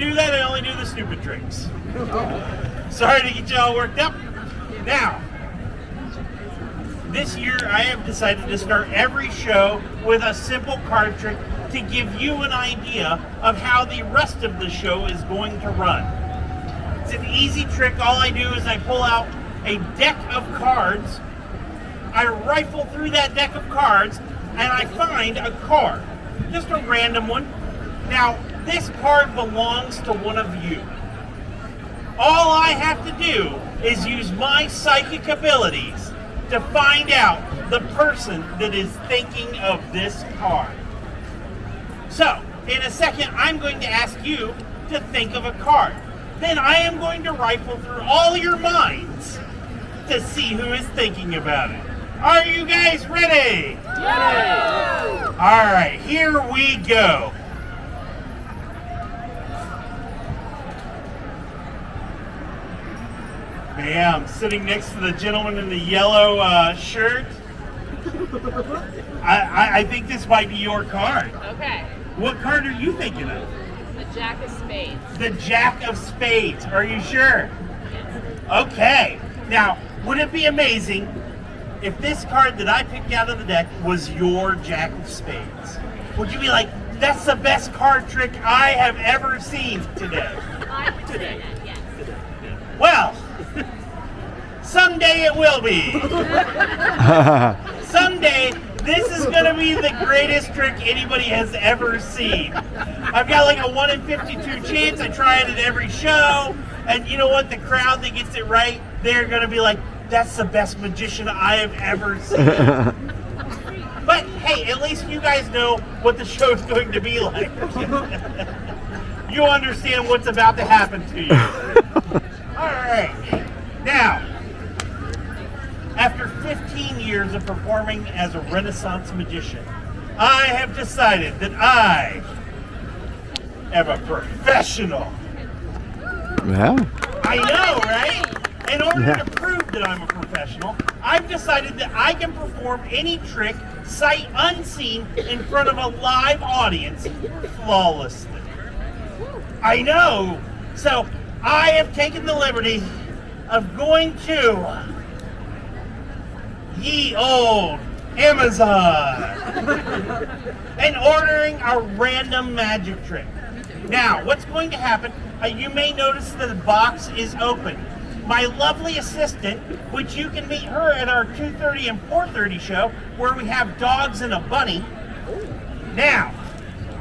do that. I only do the stupid tricks. Sorry to get you all worked up. Now, this year I have decided to start every show with a simple card trick to give you an idea of how the rest of the show is going to run. It's an easy trick. All I do is I pull out a deck of cards, I rifle through that deck of cards, and I find a card. Just a random one. Now, this card belongs to one of you. All I have to do is use my psychic abilities to find out the person that is thinking of this card. So, in a second, I'm going to ask you to think of a card. Then I am going to rifle through all your minds to see who is thinking about it. Are you guys ready? Yeah! All right, here we go. Yeah, I'm sitting next to the gentleman in the yellow shirt. I think this might be your card. Okay. What card are you thinking of? The Jack of Spades. The Jack of Spades. Are you sure? Yes. Okay. Now, would it be amazing if this card that I picked out of the deck was your Jack of Spades? Would you be like, that's the best card trick I have ever seen today? I would say that, yes. Well, someday it will be. Someday, this is going to be the greatest trick anybody has ever seen. I've got like a 1 in 52 chance. I try it at every show. And you know what? The crowd that gets it right, they're going to be like, that's the best magician I have ever seen. But hey, at least you guys know what the show's going to be like. You understand what's about to happen to you. All right. Now, after 15 years of performing as a Renaissance magician, I have decided that I am a professional. Yeah. I know, right? In order to prove that I'm a professional, I've decided that I can perform any trick, sight unseen, in front of a live audience flawlessly. I know. So I have taken the liberty of going to ye old Amazon and ordering a random magic trick. Now, what's going to happen, you may notice that the box is open. My lovely assistant, which you can meet her at our 2:30 and 4:30 show, where we have dogs and a bunny. Now,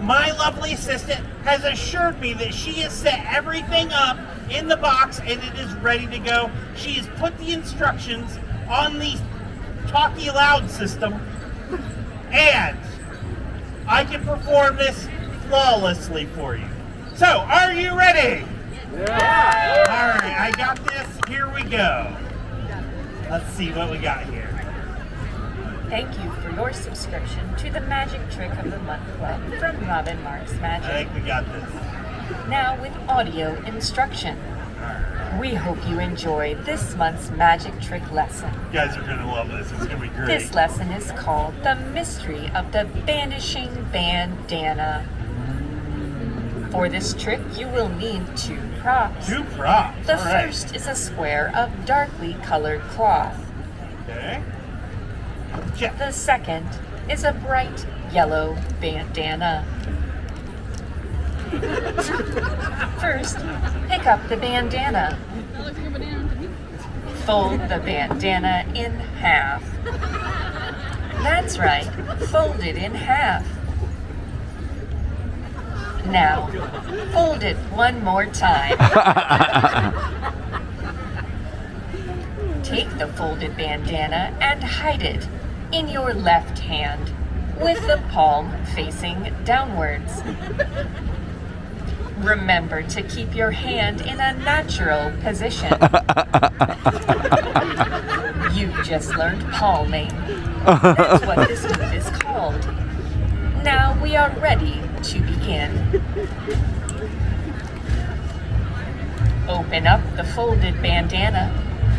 my lovely assistant has assured me that she has set everything up in the box and it is ready to go. She has put the instructions on the Talkie Loud system, and I can perform this flawlessly for you. So, are you ready? Yeah. All right, I got this. Here we go. Let's see what we got here. Thank you for your subscription to the Magic Trick of the Month Club from Robbin Marks I Magic. think we got this. Now with audio instruction. We hope you enjoy this month's magic trick lesson. You guys are going to love this. It's going to be great. This lesson is called The Mystery of the Vanishing Bandana. For this trick, you will need 2 props. 2 props. The All right. first is a square of darkly colored cloth. Okay. Check. The second is a bright yellow bandana. First, pick up the bandana. Fold the bandana in half. That's right, fold it in half. Now, fold it one more time. Take the folded bandana and hide it in your left hand with the palm facing downwards. Remember to keep your hand in a natural position. You've just learned palming. That's what this move is called. Now we are ready to begin. Open up the folded bandana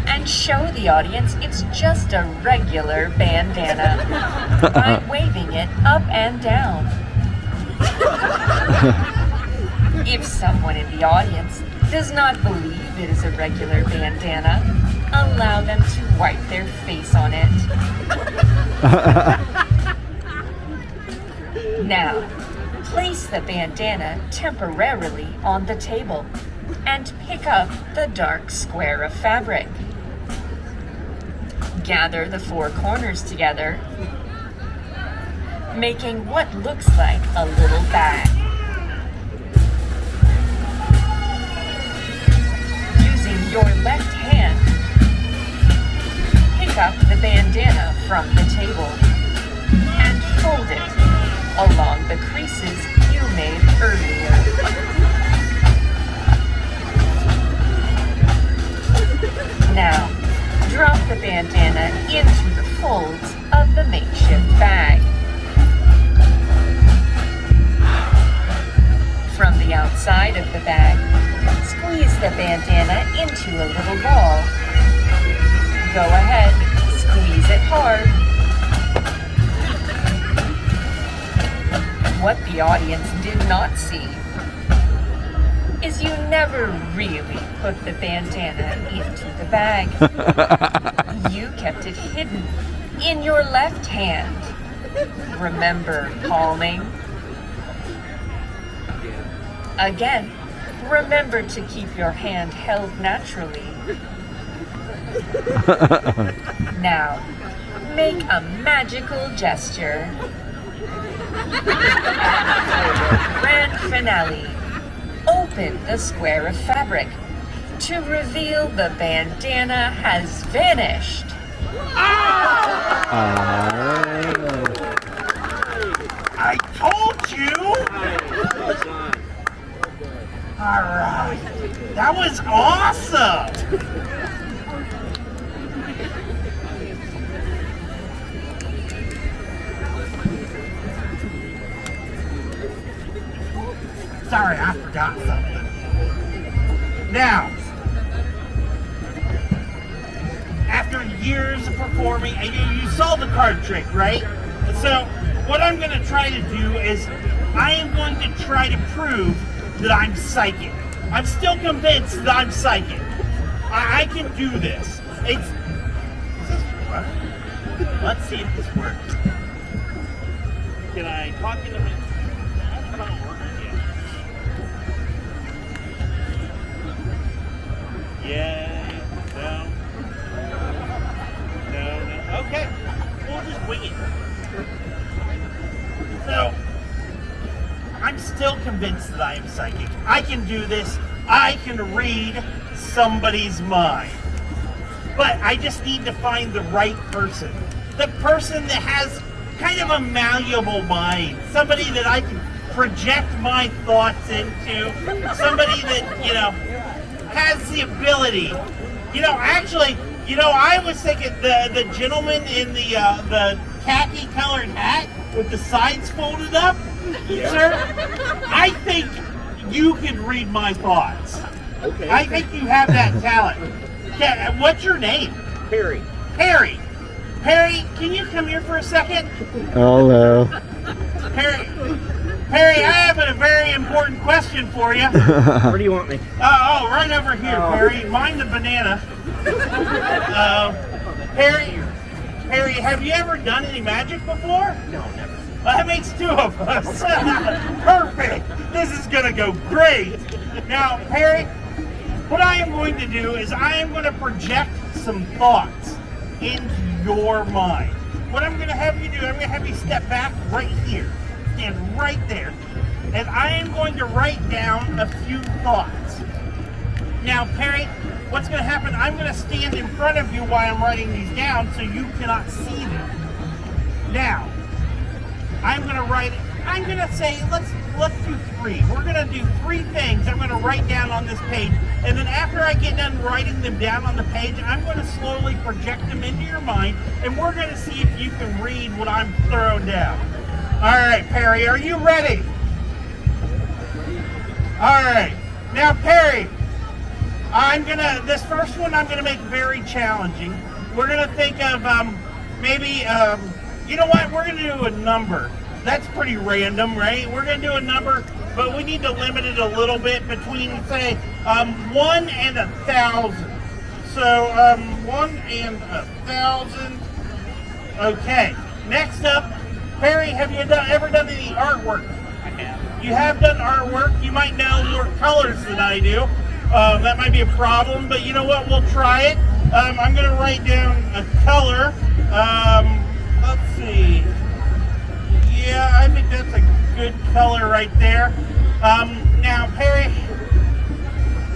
and show the audience it's just a regular bandana by waving it up and down. If someone in the audience does not believe it is a regular bandana, allow them to wipe their face on it. Now, place the bandana temporarily on the table and pick up the dark square of fabric. Gather the four corners together, making what looks like a little bag. Using your left hand, pick up the bandana from the table and fold it along the creases you made earlier. Now, drop the bandana into the folds of the makeshift bag. From the outside of the bag, squeeze the bandana into a little ball. Go ahead, squeeze it hard. What the audience did not see is you never really put the bandana into the bag. You kept it hidden in your left hand. Remember palming? Again, remember to keep your hand held naturally. Now, make a magical gesture. Grand finale. Open the square of fabric to reveal the bandana has vanished. I told you! Alright. That was awesome! Sorry, I forgot something. Now, after years of performing, and you saw the card trick, right? So, what I'm going to try to do is, I am going to try to prove that I'm psychic. I'm still convinced that I'm psychic. I can do this. It's... Let's see if this works. Can I talk in a minute? That's not working yet. Yeah, no. No. Okay, we'll just wing it. So, I'm still convinced that I am psychic. I can do this. I can read somebody's mind. But I just need to find the right person. The person that has kind of a malleable mind. Somebody that I can project my thoughts into. Somebody that, has the ability. I was thinking the gentleman in the khaki colored hat with the sides folded up. Yeah. Sir, I think you can read my thoughts. Okay. I think you have that talent. What's your name? Perry. Perry. Perry, can you come here for a second? Hello. Perry, I have a very important question for you. Where do you want me? Right over here, Perry. Mind the banana. Perry, have you ever done any magic before? No, never. Well, that makes two of us. Perfect. This is going to go great. Now, Perry, what I am going to do is I am going to project some thoughts into your mind. What I'm going to have you do, I'm going to have you step back right here. Stand right there. And I am going to write down a few thoughts. Now, Perry, what's going to happen, I'm going to stand in front of you while I'm writing these down so you cannot see them. Now, I'm going to say, let's do three. We're going to do three things I'm going to write down on this page. And then after I get done writing them down on the page, I'm going to slowly project them into your mind. And we're going to see if you can read what I'm throwing down. All right, Perry, are you ready? All right. Now, Perry, this first one I'm going to make very challenging. We're going to think of maybe, you know what, we're going to do a number. That's pretty random, right? We're going to do a number, but we need to limit it a little bit between, say, 1 and 1,000. So, 1 and 1,000. Okay. Next up, Perry, have you ever done any artwork? I have. You have done artwork. You might know more colors than I do. That might be a problem, but you know what? We'll try it. I'm going to write down a color. Let's see. Yeah, I think that's a good color right there. Now, Perry,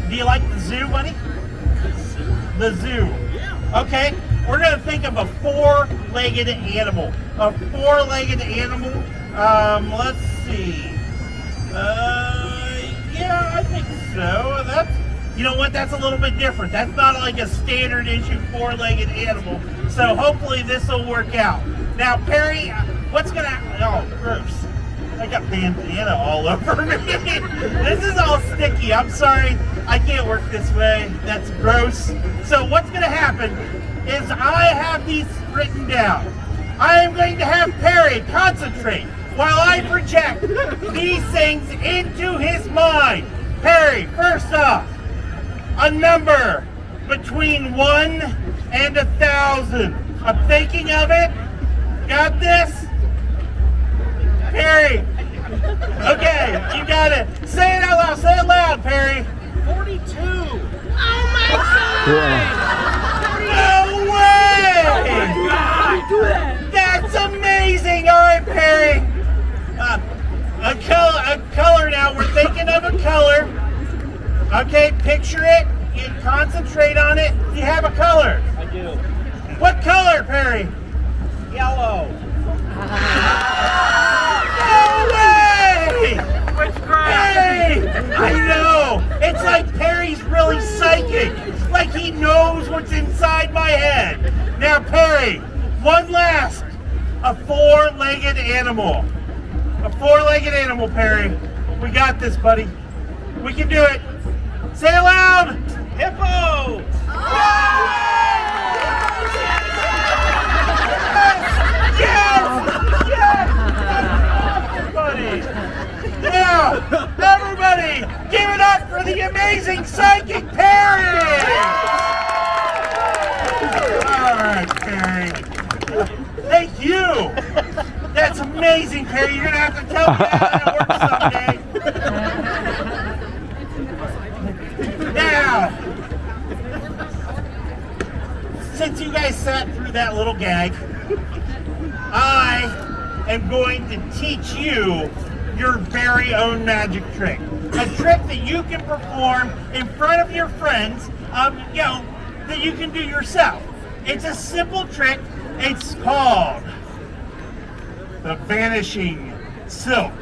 do you like the zoo, buddy? The zoo. Yeah. Okay, we're going to think of a four-legged animal. A four-legged animal. Let's see. Yeah, I think so. You know what? That's a little bit different. That's not like a standard issue four-legged animal. So hopefully this will work out. Now, Perry, what's going to happen? Oh, gross. I got bandana all over me. This is all sticky. I'm sorry. I can't work this way. That's gross. So what's going to happen is I have these written down. I am going to have Perry concentrate while I project these things into his mind. Perry, first off, a number between 1 and 1,000. I'm thinking of it. Got this? Perry. Okay, you got it. Say it out loud. Say it loud, Perry. 42. Oh my God! No way! That's amazing. All right, Perry. A color now. We're thinking of a color. Okay, picture it. You concentrate on it. You have a color. I do. What color, Perry? Yellow. No way! Witchcraft. Hey! I know! It's like Perry's really psychic. Like he knows what's inside my head. Now, Perry, one last. A four-legged animal. A four-legged animal, Perry. We got this, buddy. We can do it. Say it loud! Hippo. Now, everybody, give it up for the amazing psychic Perry! All right, Perry. Thank you. That's amazing, Perry. You're gonna have to tell me how that works someday. Now, since you guys sat through that little gag, I am going to teach you your very own magic trick. A trick that you can perform in front of your friends, that you can do yourself. It's a simple trick. It's called the vanishing silk.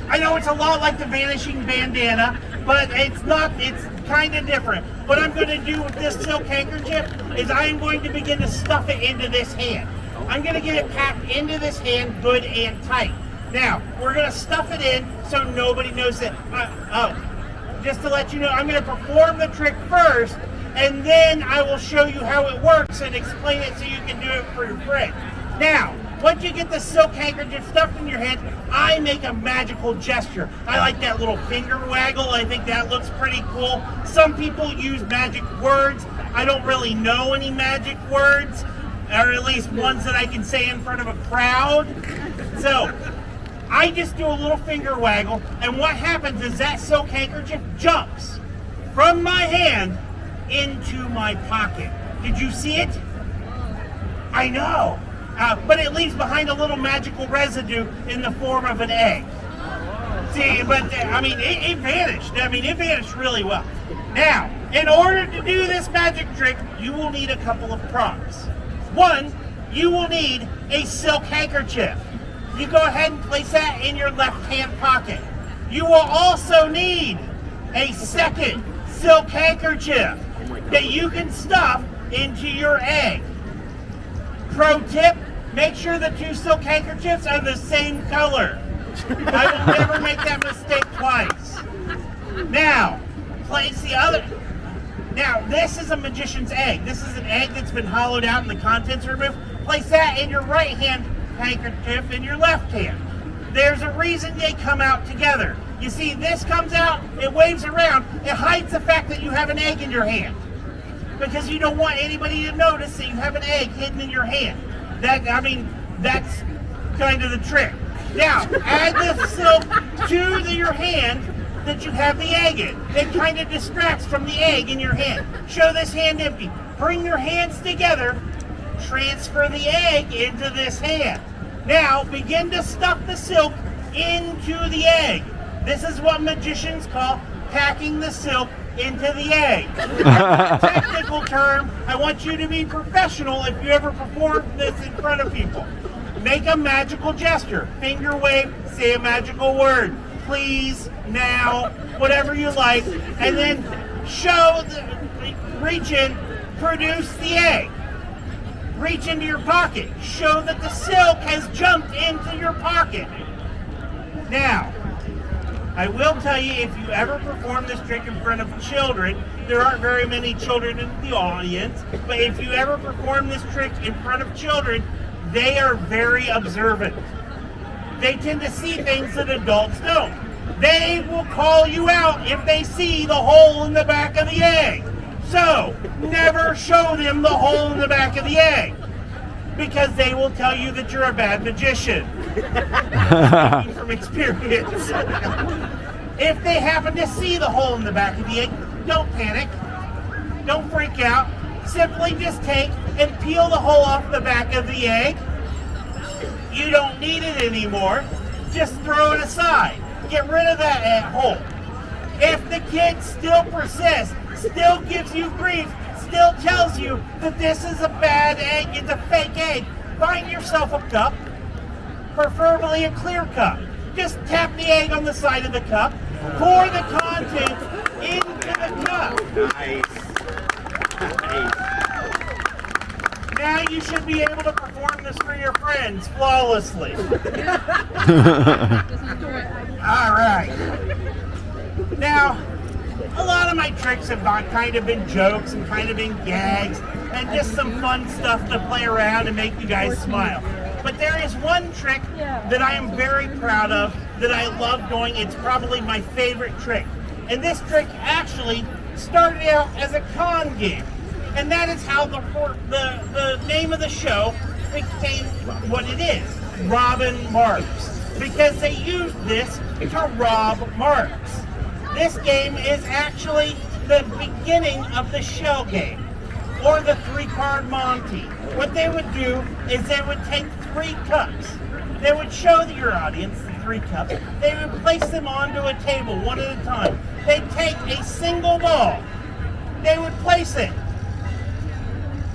I know it's a lot like the vanishing bandana, but it's not, it's kind of different. What I'm going to do with this silk handkerchief is I am going to begin to stuff it into this hand. I'm going to get it packed into this hand good and tight. Now, we're going to stuff it in so nobody knows that. Just to let you know, I'm going to perform the trick first, and then I will show you how it works and explain it so you can do it for your friend. Now, once you get the silk handkerchief stuffed in your hand, I make a magical gesture. I like that little finger waggle. I think that looks pretty cool. Some people use magic words. I don't really know any magic words, or at least ones that I can say in front of a crowd. So, I just do a little finger waggle, and what happens is that silk handkerchief jumps from my hand into my pocket. Did you see it? I know. But it leaves behind a little magical residue in the form of an egg. See, but it vanished. It vanished really well. Now, in order to do this magic trick, you will need a couple of props. One, you will need a silk handkerchief. You go ahead and place that in your left-hand pocket. You will also need a second silk handkerchief that you can stuff into your egg. Pro tip, make sure the two silk handkerchiefs are the same color. I will never make that mistake twice. Now, place the other. Now, this is a magician's egg. This is an egg that's been hollowed out and the contents removed. Place that in your right hand handkerchief in your left hand. There's a reason they come out together. You see, this comes out, it waves around, it hides the fact that you have an egg in your hand. Because you don't want anybody to notice that you have an egg hidden in your hand. That's kind of the trick. Now, add the silk to your hand that you have the egg in. It kind of distracts from the egg in your hand. Show this hand empty. Bring your hands together. Transfer the egg into this hand. Now, begin to stuff the silk into the egg. This is what magicians call packing the silk into the egg. Technical term, I want you to be professional if you ever perform this in front of people. Make a magical gesture. Finger wave, say a magical word. Please, now, whatever you like. And then reach in, produce the egg. Reach into your pocket. Show that the silk has jumped into your pocket. Now, I will tell you, if you ever perform this trick in front of children, there aren't very many children in the audience, but if you ever perform this trick in front of children, they are very observant. They tend to see things that adults don't. They will call you out if they see the hole in the back of the egg. So, never show them the hole in the back of the egg, because they will tell you that you're a bad magician. Speaking from experience. If they happen to see the hole in the back of the egg, don't panic. Don't freak out. Simply just take and peel the hole off the back of the egg. You don't need it anymore. Just throw it aside. Get rid of that hole. If the kid still persists, still gives you grief, still tells you that this is a bad egg, it's a fake egg, find yourself a cup, preferably a clear cup. Just tap the egg on the side of the cup, pour the contents into the cup. Nice. Now you should be able to perform this for your friends flawlessly. All right. Now, a lot of my tricks have kind of been jokes and kind of been gags and just some fun stuff to play around and make you guys smile. But there is one trick that I am very proud of, that I love doing. It's probably my favorite trick. And this trick actually started out as a con game. And that is how the name of the show became what it is, Robbin Marks. Because they used this to rob marks. This game is actually the beginning of the shell game, or the 3-card Monty. What they would do is they would take 3 cups. They would show your audience the 3 cups. They would place them onto a table one at a time. They'd take a single ball. They would place it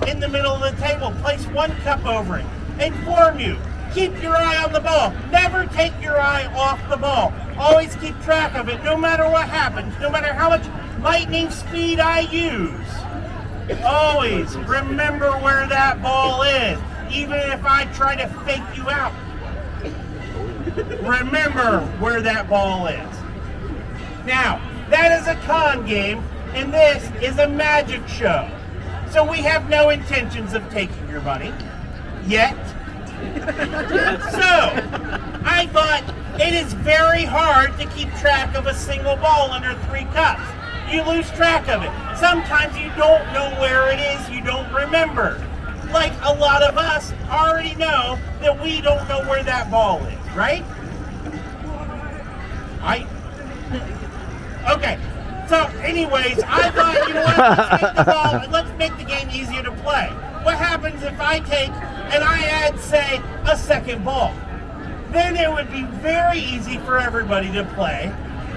in the middle of the table. Place 1 cup over it. Inform you. Keep your eye on the ball. Never take your eye off the ball. Always keep track of it, no matter what happens, no matter how much lightning speed I use. Always remember where that ball is, even if I try to fake you out. Remember where that ball is. Now, that is a con game, and this is a magic show. So we have no intentions of taking your money, yet. So, I thought it is very hard to keep track of a single ball under 3 cups. You lose track of it. Sometimes you don't know where it is, you don't remember. Like a lot of us already know that we don't know where that ball is, right? Okay. So anyways, I thought, you know what, let's take the ball and let's make the game easier to play. What happens if I take and I add, say, a second ball? Then it would be very easy for everybody to play,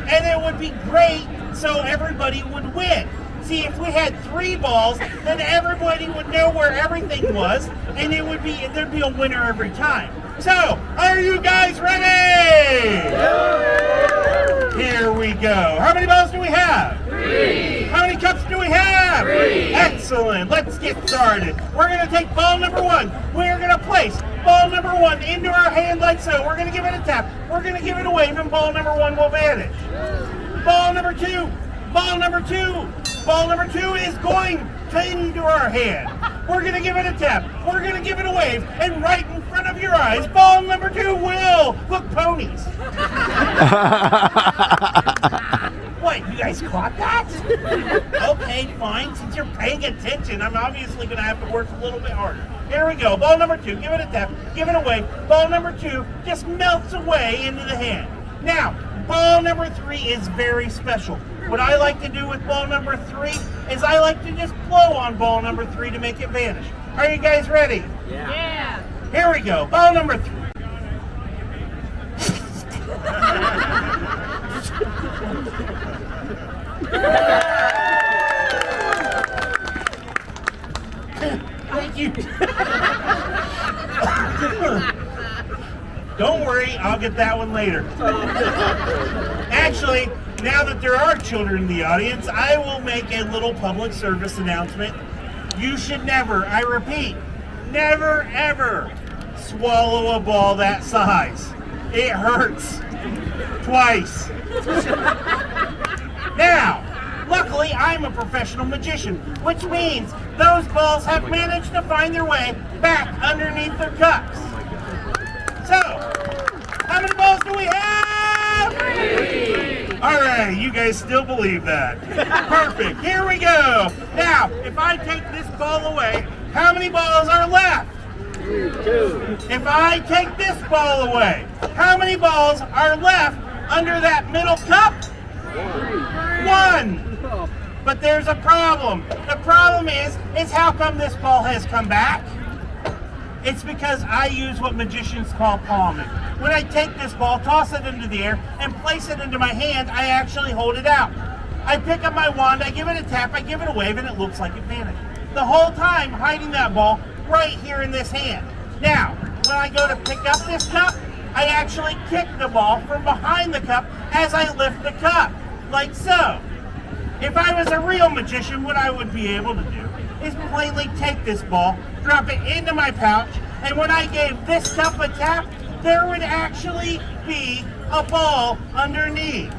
and it would be great so everybody would win. See, if we had 3 balls, then everybody would know where everything was, and there'd be a winner every time. So, are you guys ready? Here we go. How many balls do we have? 3. How many cups do we have? 3. Excellent. Let's get started. We're going to take ball number 1. We're going to place ball number 1 into our hand like so. We're going to give it a tap. We're going to give it a wave, and ball number 1 will vanish. Ball number 2. Ball number 2. Ball number 2 is going into our hand. We're going to give it a tap. We're going to give it a wave, and right in front of of your eyes, ball number 2 will look ponies. What, you guys caught that? Okay, fine. Since you're paying attention, I'm obviously going to have to work a little bit harder. Here we go. Ball number 2. Give it a tap. Give it away. Ball number 2 just melts away into the hand. Now, ball number 3 is very special. What I like to do with ball number 3 is I like to just blow on ball number 3 to make it vanish. Are you guys ready? Yeah. Here we go. Ball number 3. Thank you. Don't worry, I'll get that one later. Actually, now that there are children in the audience, I will make a little public service announcement. You should never, I repeat, never ever swallow a ball that size. It hurts. Twice. Now, luckily I'm a professional magician, which means those balls have managed to find their way back underneath their cups. So, how many balls do we have? 3! All right, you guys still believe that. Perfect, here we go. Now, if I take this ball away, how many balls are left? 2. If I take this ball away, how many balls are left under that middle cup? 1. But there's a problem. The problem is how come this ball has come back? It's because I use what magicians call palming. When I take this ball, toss it into the air, and place it into my hand, I actually hold it out. I pick up my wand, I give it a tap, I give it a wave, and it looks like it vanished. The whole time hiding that ball right here in this hand. Now, when I go to pick up this cup, I actually kick the ball from behind the cup as I lift the cup, like so. If I was a real magician, what I would be able to do is plainly take this ball, drop it into my pouch, and when I gave this cup a tap, there would actually be a ball underneath.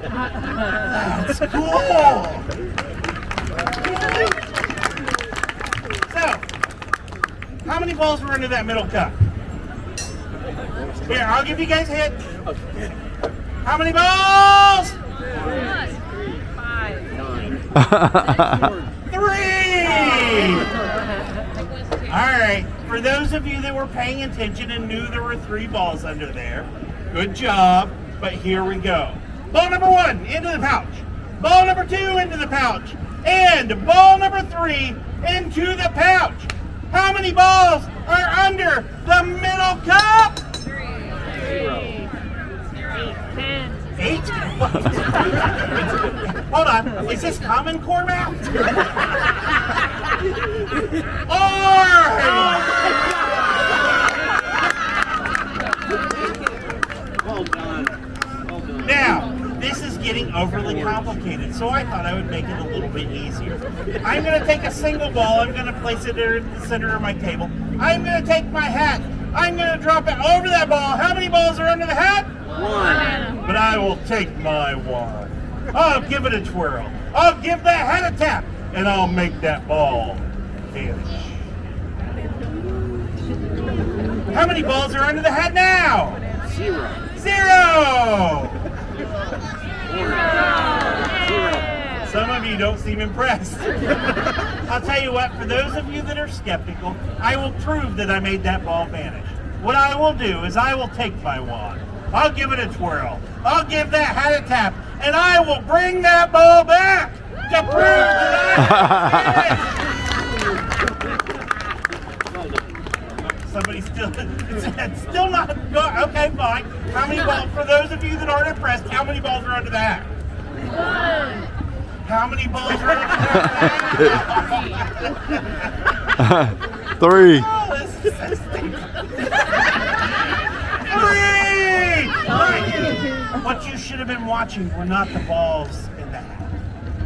That's cool. So, how many balls were under that middle cup? Here, I'll give you guys a hit. How many balls? 3! Alright, for those of you that were paying attention and knew there were 3 balls under there, good job, but here we go. Ball number 1 into the pouch. Ball number 2 into the pouch. And ball number 3 into the pouch. How many balls are under the middle cup? 0. 8? Hold on, is this Common Core math? Well done. Now, this is getting overly complicated, so I thought I would make it a little bit easier. I'm going to take a single ball, I'm going to place it there in the center of my table. I'm going to take my hat, I'm going to drop it over that ball. How many balls are under the hat? 1. But I will take my wand. I'll give it a twirl. I'll give that hat a tap, and I'll make that ball vanish. How many balls are under the hat now? 0. 0! 0. Some of you don't seem impressed. I'll tell you what, for those of you that are skeptical, I will prove that I made that ball vanish. What I will do is I will take my wand. I'll give it a twirl. I'll give that hat a tap, and I will bring that ball back to prove that I Somebody still, it's still not good. Okay, fine. How many balls, for those of you that aren't impressed, how many balls are under the hat? 1. How many balls are under the hat? 3. Oh, this is so stupid. 3! What you should have been watching were not the balls in the hat.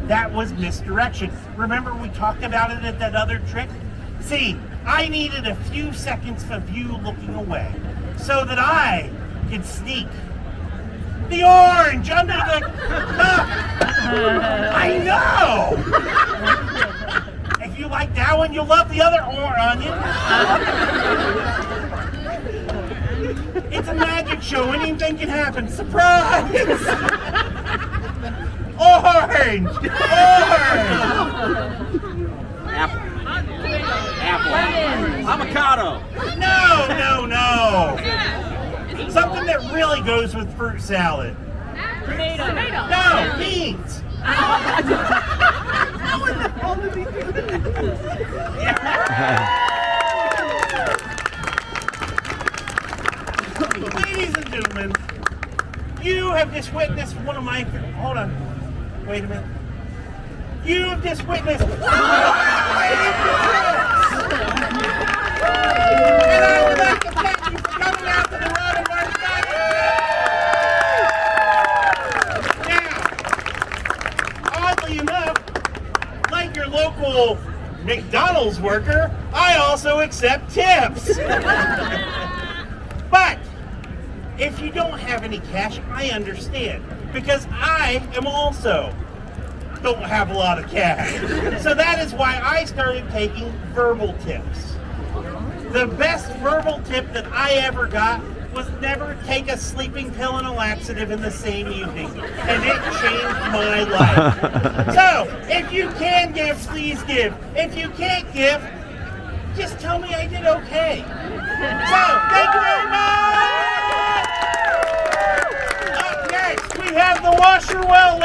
That was misdirection. Remember we talked about it at that other trick? See, I needed a few seconds of you looking away so that I could sneak the orange under the cup. I know! If you like that one, you'll love the other onion. It's a magic show. Anything can happen. Surprise! Orange! Apple. Avocado. No. Something that really goes with fruit salad. Tomato. No, beans. Ladies and gentlemen, you have just witnessed one of my... Hold on. Wait a minute. You have just witnessed... And I would like to thank you for coming out to the Robbin Marks Magic. Now, oddly enough, like your local McDonald's worker, I also accept tips. But if you don't have any cash, I understand, because I am also don't have a lot of cash. So that is why I started taking verbal tips. The best verbal tip that I ever got was never take a sleeping pill and a laxative in the same evening. And it changed my life. So, if you can give, please give. If you can't give, just tell me I did okay. So, thank you very much! Up next, we have the Washer Well